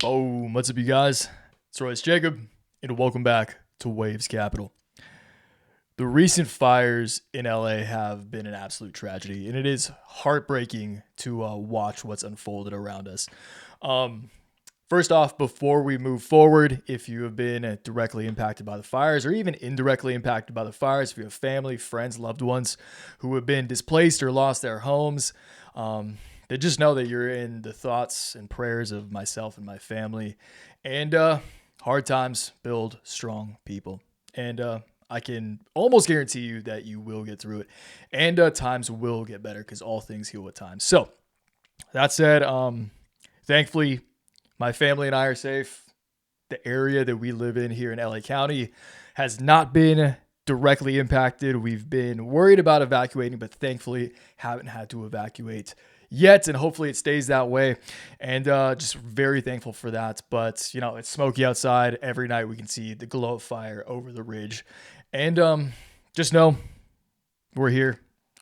Boom. What's up, you guys? It's Royce Jacob, and welcome back to Waves Capital. The recent fires in LA have been an absolute tragedy, and it is heartbreaking to watch what's unfolded around us. First off, before we move forward, if you have been directly impacted by the fires or even indirectly impacted by the fires, if you have family, friends, loved ones who have been displaced or lost their homes, they just know that you're in the thoughts and prayers of myself and my family. And hard times build strong people. And I can almost guarantee you that you will get through it. And times will get better because all things heal with time. So that said, thankfully, my family and I are safe. The area that we live in here in LA County has not been directly impacted. We've been worried about evacuating, but thankfully haven't had to evacuate yet, and hopefully it stays that way. And just very thankful for that. But you know, it's smoky outside. Every night we can see the glow of fire over the ridge, and just know we're here.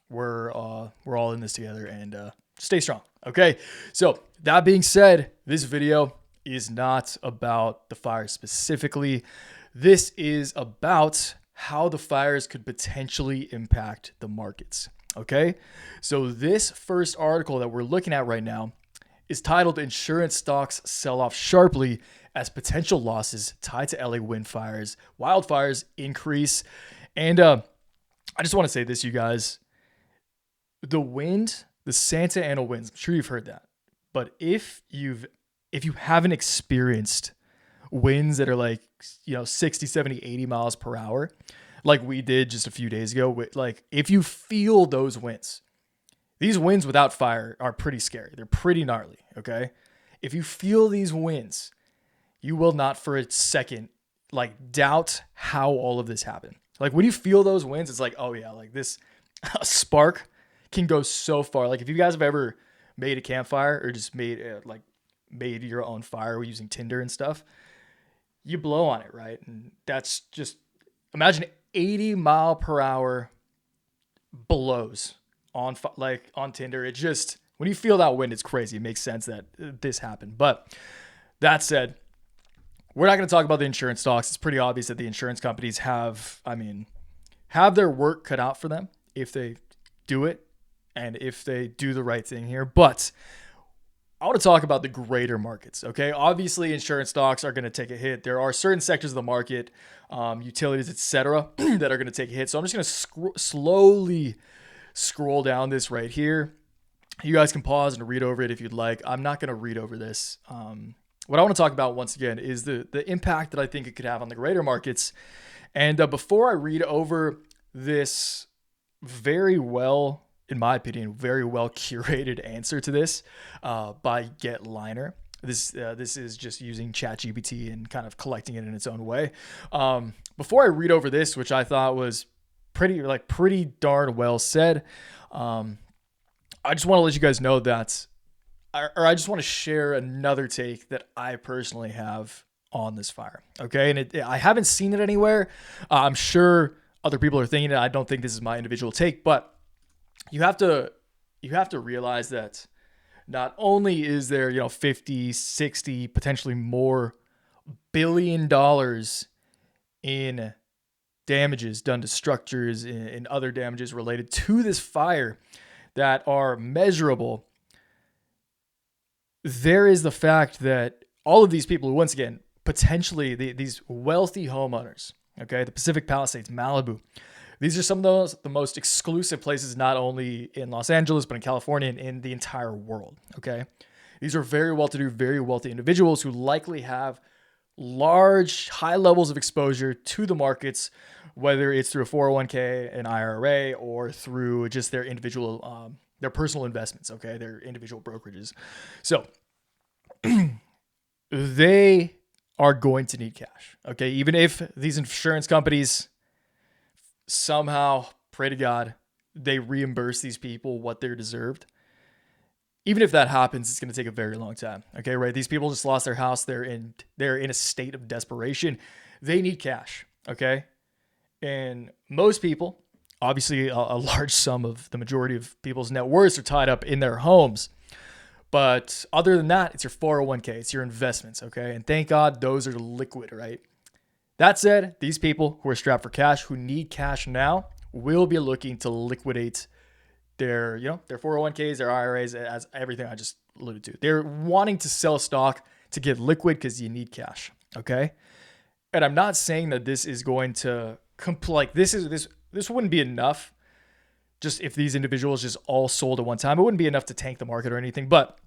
We're all in this together, and stay strong. Okay. So that being said, this video is not about the fire specifically. This is about how the fires could potentially impact the markets. Okay, so this first article that we're looking at right now is titled "Insurance Stocks Sell Off Sharply as Potential Losses Tied to LA Wildfires Increase." And I just want to say this, you guys. The Santa Ana winds, I'm sure you've heard that. But if you haven't experienced winds that are like, 60, 70, 80 miles per hour, like we did just a few days ago, like if you feel those winds, these winds without fire are pretty scary. They're pretty gnarly, okay? If you feel these winds, you will not for a second doubt how all of this happened. Like when you feel those winds, it's like, oh yeah, like this a spark can go so far. Like if you guys have ever made a campfire or just made your own fire using tinder and stuff, you blow on it, right? And that's just, imagine 80 mile per hour blows on tinder. It just, when you feel that wind, it's crazy. It makes sense that this happened. But that said, we're not going to talk about the insurance stocks. It's pretty obvious that the insurance companies have their work cut out for them if they do it and if they do the right thing here. But I want to talk about the greater markets, okay? Obviously, insurance stocks are going to take a hit. There are certain sectors of the market, utilities, etc., that are going to take a hit. So I'm just going to slowly scroll down this right here. You guys can pause and read over it if you'd like. I'm not going to read over this. What I want to talk about, once again, is the impact that I think it could have on the greater markets. And before I read over this in my opinion, very well curated answer to this by Getliner. This is just using ChatGPT and kind of collecting it in its own way. Before I read over this, which I thought was pretty darn well said, I just want to let you guys know that, or I just want to share another take that I personally have on this fire. Okay, and I haven't seen it anywhere. I'm sure other people are thinking it. I don't think this is my individual take, but you have to realize that not only is there, 50, 60, potentially more $1 billion in damages done to structures and other damages related to this fire that are measurable. There is the fact that all of these people, once again, potentially these wealthy homeowners, okay, the Pacific Palisades, Malibu, these are some of the most exclusive places, not only in Los Angeles, but in California and in the entire world, okay? These are very well-to-do, very wealthy individuals who likely have large, high levels of exposure to the markets, whether it's through a 401k, an IRA, or through just their individual, their personal investments, okay? Their individual brokerages. So they are going to need cash, okay? Even if these insurance companies somehow, pray to God, they reimburse these people what they're deserved. Even if that happens, it's going to take a very long time. Okay, right? These people just lost their house. They're in a state of desperation. They need cash. Okay, and most people, obviously, a large sum of the majority of people's net worths are tied up in their homes. But other than that, it's your 401k, it's your investments, okay? And thank God those are liquid, right? That said, these people who are strapped for cash, who need cash now, will be looking to liquidate their 401ks, their IRAs, as everything I just alluded to. They're wanting to sell stock to get liquid because you need cash, okay? And I'm not saying that this is going to this wouldn't be enough. Just if these individuals just all sold at one time, it wouldn't be enough to tank the market or anything. But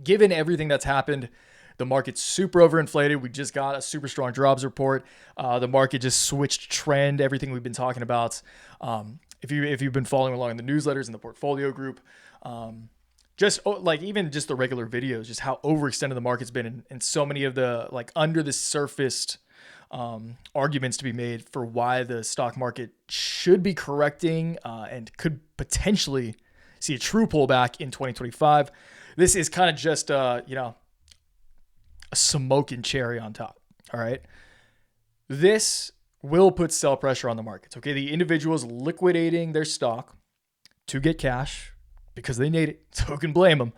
given everything that's happened, the market's super overinflated. We just got a super strong jobs report. The market just switched trend, everything we've been talking about. If you've been following along in the newsletters and the portfolio group, even just the regular videos, just how overextended the market's been, and so many of the under the surfaced arguments to be made for why the stock market should be correcting and could potentially see a true pullback in 2025. This is kind of just a smoking cherry on top. All right. This will put sell pressure on the markets. Okay. The individuals liquidating their stock to get cash because they need it, so who can blame them,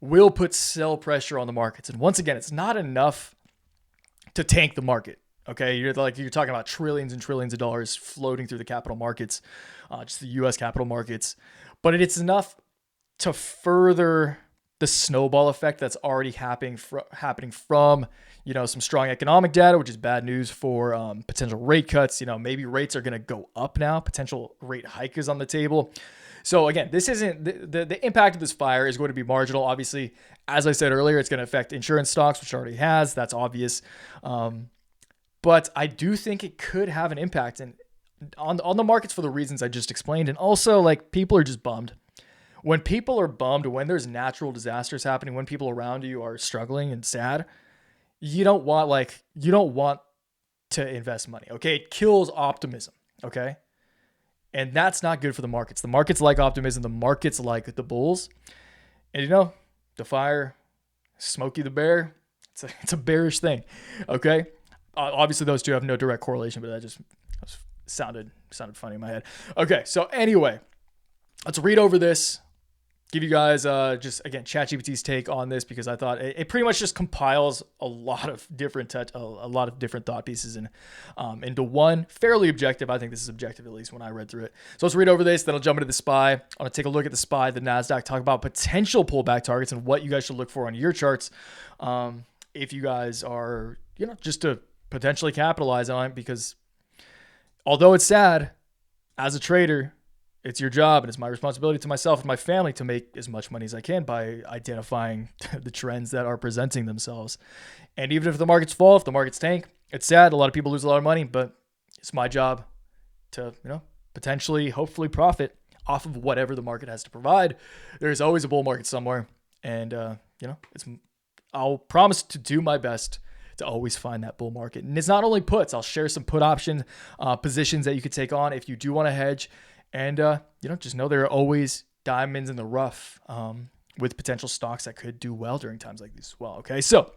will put sell pressure on the markets. And once again, it's not enough to tank the market. Okay. You're talking about trillions and trillions of dollars floating through the capital markets, just the US capital markets, but it's enough to further the snowball effect that's already happening from some strong economic data, which is bad news for potential rate cuts. Maybe rates are going to go up now. Potential rate hike is on the table. So again, this isn't the impact of this fire is going to be marginal. Obviously, as I said earlier, it's going to affect insurance stocks, which already has. That's obvious. But I do think it could have an impact on the markets for the reasons I just explained. And also, people are just bummed. When people are bummed, when there's natural disasters happening, when people around you are struggling and sad, you don't want to invest money. Okay. It kills optimism. Okay. And that's not good for the markets. The markets like optimism. The markets like the bulls. And the fire, Smokey the Bear, it's a bearish thing. Okay. Obviously those two have no direct correlation, but that just sounded funny in my head. Okay. So anyway, let's read over this. Give you guys ChatGPT's take on this, because I thought it pretty much just compiles a lot of different thought pieces into one fairly objective. I think this is objective, at least when I read through it. So let's read over this. Then I'll jump into the SPY. I want to take a look at the SPY, the NASDAQ, talk about potential pullback targets and what you guys should look for on your charts. If you guys are, just to potentially capitalize on it, because although it's sad, as a trader, it's your job and it's my responsibility to myself and my family to make as much money as I can by identifying the trends that are presenting themselves. And even if the markets fall, if the markets tank, it's sad. A lot of people lose a lot of money, but it's my job to, potentially, hopefully profit off of whatever the market has to provide. There's always a bull market somewhere. And, I'll promise to do my best to always find that bull market. And it's not only puts. I'll share some put option positions that you could take on if you do want to hedge. And, just know there are always diamonds in the rough with potential stocks that could do well during times like these as well. Okay. So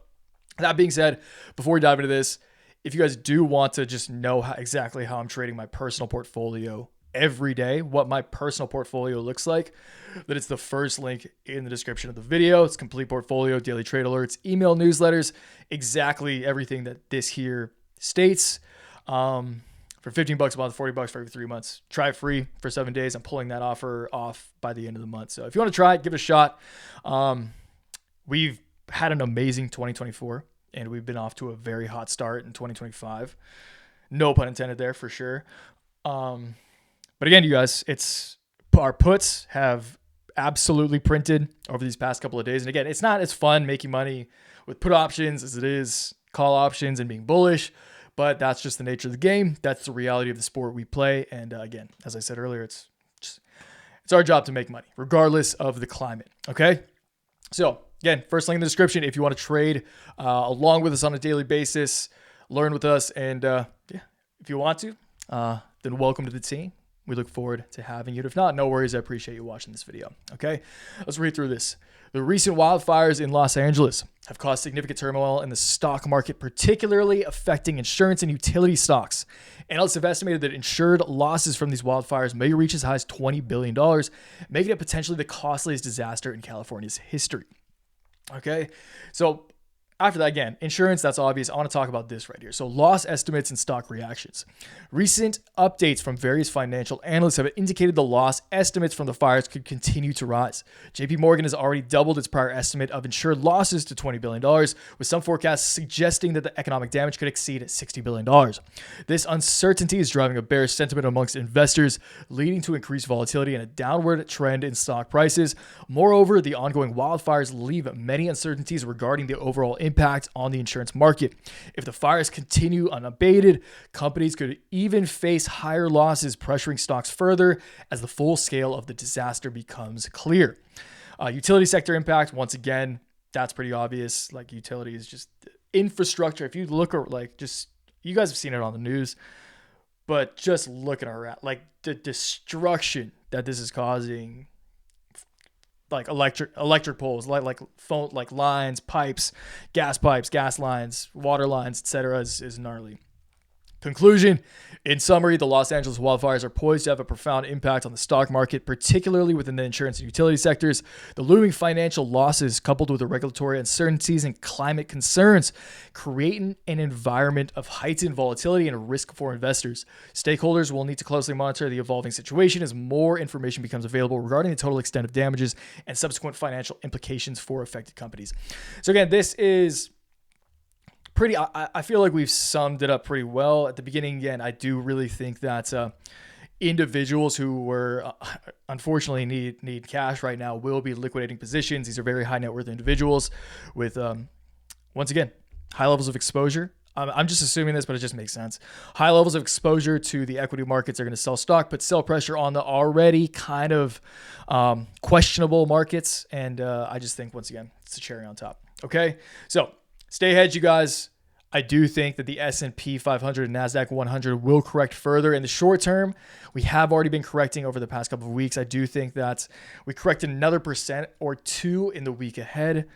that being said, before we dive into this, if you guys do want to just know exactly how I'm trading my personal portfolio every day, what my personal portfolio looks like, then it's the first link in the description of the video. It's complete portfolio, daily trade alerts, email newsletters, exactly everything that this here states. For $15 a month, $40 for every 3 months. Try it free for 7 days. I'm pulling that offer off by the end of the month. So if you want to try it, give it a shot. We've had an amazing 2024, and we've been off to a very hot start in 2025. No pun intended there, for sure. But again, you guys, our puts have absolutely printed over these past couple of days. And again, it's not as fun making money with put options as it is call options and being bullish. But that's just the nature of the game. That's the reality of the sport we play. And again, as I said earlier, it's our job to make money, regardless of the climate. Okay. So again, first link in the description if you want to trade along with us on a daily basis, learn with us, and if you want to, then welcome to the team. we look forward to having you. If not, no worries. I appreciate you watching this video. Okay, let's read through this. The recent wildfires in Los Angeles have caused significant turmoil in the stock market, particularly affecting insurance and utility stocks. Analysts have estimated that insured losses from these wildfires may reach as high as $20 billion, making it potentially the costliest disaster in California's history. Okay, so after that, again, insurance, that's obvious. I want to talk about this right here. So loss estimates and stock reactions. Recent updates from various financial analysts have indicated the loss estimates from the fires could continue to rise. JP Morgan has already doubled its prior estimate of insured losses to $20 billion, with some forecasts suggesting that the economic damage could exceed $60 billion. This uncertainty is driving a bearish sentiment amongst investors, leading to increased volatility and a downward trend in stock prices. Moreover, the ongoing wildfires leave many uncertainties regarding the overall impact on the insurance market. If the fires continue unabated, companies could even face higher losses, pressuring stocks further as the full scale of the disaster becomes clear. Utility sector impact, once again, that's pretty obvious. Like, utility is just infrastructure. If you look at, like, just, you guys have seen it on the news, but just looking around, like, the destruction that this is causing, like electric poles, like phone, like lines, pipes, gas lines, water lines, etc., is gnarly. Conclusion. In summary, the Los Angeles wildfires are poised to have a profound impact on the stock market, particularly within the insurance and utility sectors. The looming financial losses, coupled with the regulatory uncertainties and climate concerns, create an environment of heightened volatility and risk for investors. Stakeholders will need to closely monitor the evolving situation as more information becomes available regarding the total extent of damages and subsequent financial implications for affected companies. So again, this is pretty, I feel like we've summed it up pretty well. At the beginning, again, I do really think that individuals who were unfortunately need cash right now will be liquidating positions. These are very high net worth individuals with, once again, high levels of exposure. I'm just assuming this, but it just makes sense. High levels of exposure to the equity markets are going to sell stock, but sell pressure on the already kind of questionable markets. And I just think, once again, it's the cherry on top. Okay, so stay ahead, you guys. I do think that the S&P 500 and NASDAQ 100 will correct further in the short term. We have already been correcting over the past couple of weeks. I do think that we corrected another 1% or 2% in the week ahead.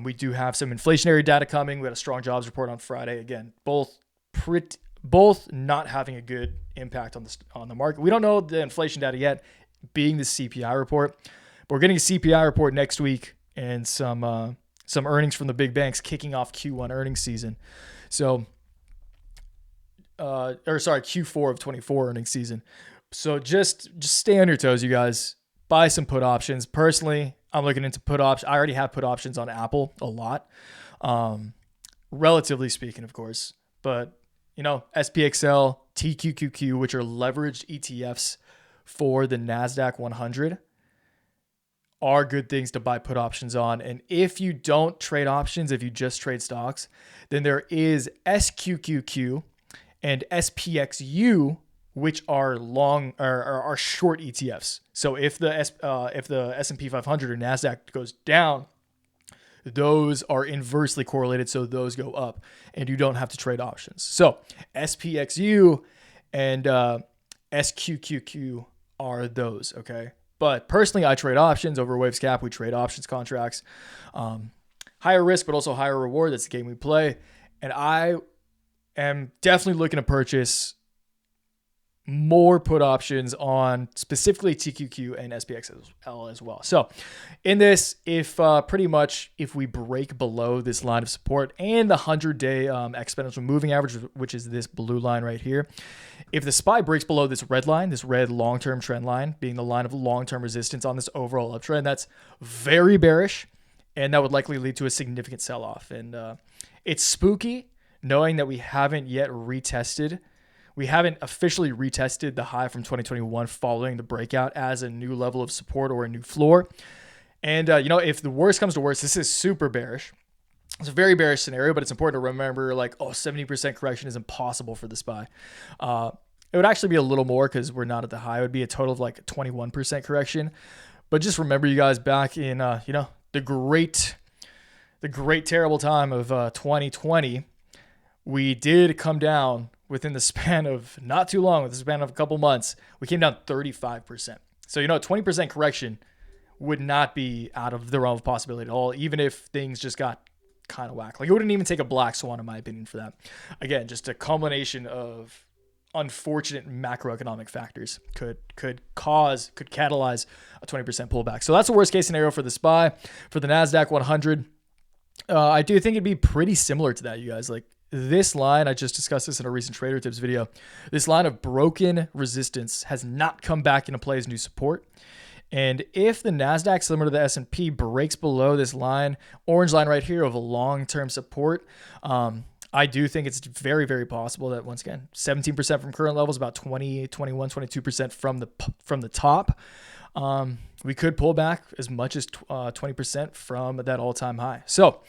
We do have some inflationary data coming. We had a strong jobs report on Friday. Again, both not having a good impact on the market. We don't know the inflation data yet, being the CPI report, but we're getting a CPI report next week and some earnings from the big banks kicking off Q1 earnings season. So, Q4 of 24 earnings season. So just stay on your toes, you guys. Buy some put options. Personally, I'm looking into put options. I already have put options on Apple a lot, relatively speaking, of course. But, SPXL, TQQQ, which are leveraged ETFs for the NASDAQ 100, are good things to buy put options on. And if you don't trade options, if you just trade stocks, then there is SQQQ and SPXU, which are are short ETFs. So if the S&P 500 or NASDAQ goes down, those are inversely correlated, so those go up, and you don't have to trade options. So SPXU and SQQQ are those, okay? But personally, I trade options over Waves Cap. We trade options contracts. Higher risk, but also higher reward. That's the game we play. And I am definitely looking to purchase more put options on specifically TQQ and SPXL as well. So in this, if we break below this line of support and the 100-day exponential moving average, which is this blue line right here, if the SPY breaks below this red line, this red long-term trend line being the line of long-term resistance on this overall uptrend, that's very bearish, and that would likely lead to a significant sell-off. And it's spooky knowing that we haven't officially retested the high from 2021 following the breakout as a new level of support or a new floor. And, if the worst comes to worst, this is super bearish. It's a very bearish scenario, but it's important to remember 70% correction is impossible for the SPY. It would actually be a little more because we're not at the high. It would be a total of 21% correction. But just remember, you guys, back in, the great terrible time of 2020, we did come down within the span of not too long, within the span of a couple months, we came down 35%. So, a 20% correction would not be out of the realm of possibility at all, even if things just got kind of whack. Like, it wouldn't even take a black swan, in my opinion, for that. Again, just a combination of unfortunate macroeconomic factors could catalyze a 20% pullback. So that's the worst case scenario for the SPY. For the NASDAQ 100, I do think it'd be pretty similar to that, you guys. Like, this line, I just discussed this in a recent Trader Tips video. This line of broken resistance has not come back into play as new support. And if the NASDAQ, similar to the S&P, breaks below this line, orange line right here of a long-term support, I do think it's very, very possible that, once again, 17% from current levels, about 20, 21, 22% from the top. We could pull back as much as 20% from that all-time high. So,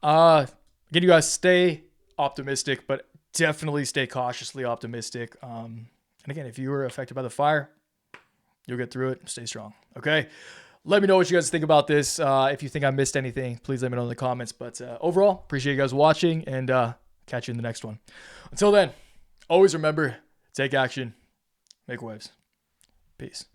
again, you guys, stay optimistic, but definitely stay cautiously optimistic. And again, if you were affected by the fire, you'll get through it. Stay strong. Okay. Let me know what you guys think about this. If you think I missed anything, please let me know in the comments. But overall, appreciate you guys watching, and catch you in the next one. Until then, always remember, take action, make waves. Peace.